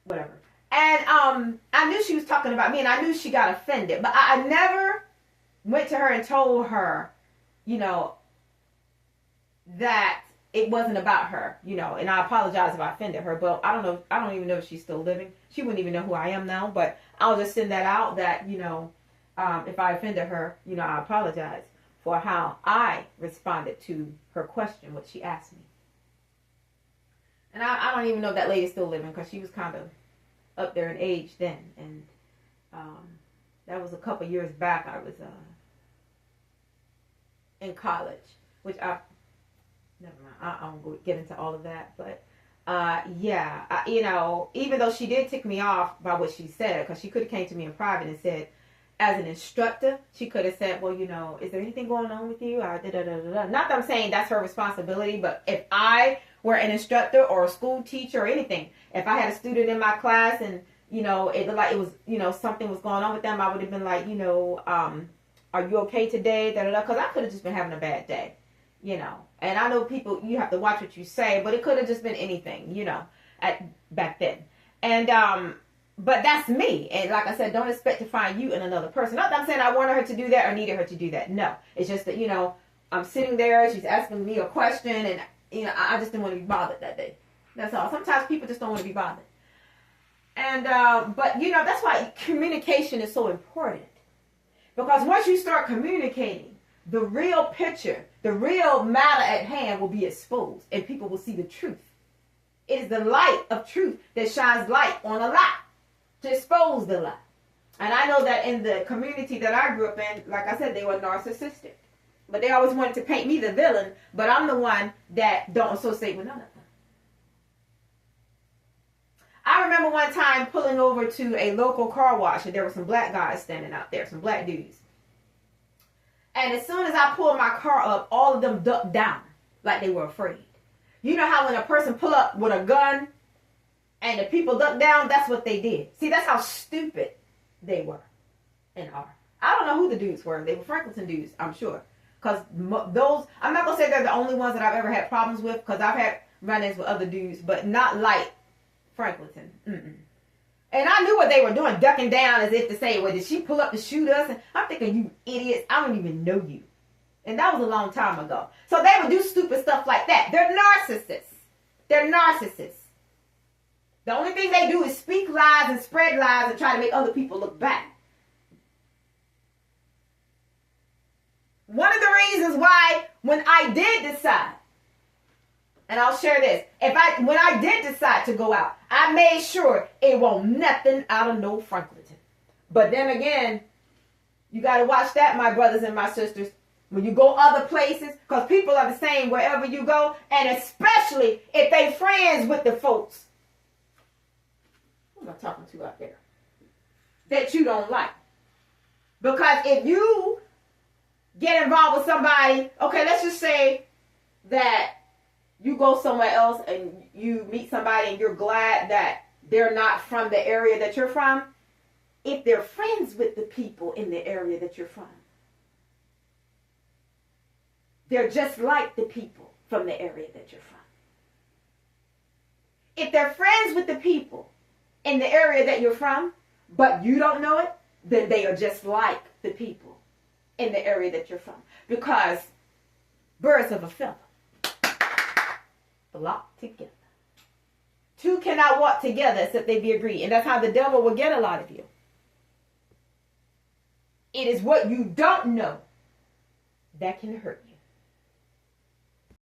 whatever. And I knew she was talking about me, and I knew she got offended, but I never went to her and told her, you know, that it wasn't about her, you know, and I apologize if I offended her, but I don't know, I don't even know if she's still living. She wouldn't even know who I am now, but I'll just send that out that, you know, if I offended her, you know, I apologize for how I responded to her question, what she asked me. And I don't even know if that lady's still living, because she was kind of up there in age then, and that was a couple years back. I was in college, which never mind, I won't get into all of that, but yeah, you know, even though she did tick me off by what she said, because she could have came to me in private and said, as an instructor, she could have said, well, you know, is there anything going on with you? Not that I'm saying that's her responsibility, but if I were an instructor or a school teacher or anything, if I had a student in my class and, you know, it looked like it was, you know, something was going on with them, I would have been like, you know, are you okay today? Because I could have just been having a bad day, you know. And I know people, you have to watch what you say, but it could have just been anything, you know, back then. And, but that's me. And like I said, don't expect to find you in another person. Not that I'm saying I wanted her to do that or needed her to do that. No. It's just that, you know, I'm sitting there, she's asking me a question, and, you know, I just didn't want to be bothered that day. That's all. Sometimes people just don't want to be bothered. And, but, you know, that's why communication is so important. Because once you start communicating, the real picture, the real matter at hand will be exposed, and people will see the truth. It is the light of truth that shines light on a lie, to expose the lie. And I know that in the community that I grew up in, like I said, they were narcissistic. But they always wanted to paint me the villain, but I'm the one that don't associate with none of them. I remember one time pulling over to a local car wash, and there were some black guys standing out there, some black dudes. And as soon as I pulled my car up, all of them ducked down like they were afraid. You know how when a person pull up with a gun and the people duck down, that's what they did. See, that's how stupid they were and are. I don't know who the dudes were. They were Franklinton dudes, I'm sure. Because those, I'm not going to say they're the only ones that I've ever had problems with, because I've had run-ins with other dudes, but not like Franklinton. And I knew what they were doing, ducking down as if to say, well, did she pull up to shoot us? And I'm thinking, you idiots, I don't even know you. And that was a long time ago. So they would do stupid stuff like that. They're narcissists. They're narcissists. The only thing they do is speak lies and spread lies and try to make other people look bad. One of the reasons why, when I did decide, and I'll share this, when I did decide to go out, I made sure it won't nothing out of no Franklinton. But then again, you got to watch that, my brothers and my sisters. When you go other places, because people are the same wherever you go, and especially if they friends with the folks, who am I talking to out there, that you don't like. Because if you get involved with somebody, okay, let's just say that you go somewhere else and you meet somebody and you're glad that they're not from the area that you're from. If they're friends with the people in the area that you're from, they're just like the people from the area that you're from. If they're friends with the people in the area that you're from, but you don't know it, then they are just like the people in the area that you're from. Because birds of a feather flock together. Two cannot walk together except they be agreed. And that's how the devil will get a lot of you. It is what you don't know that can hurt you.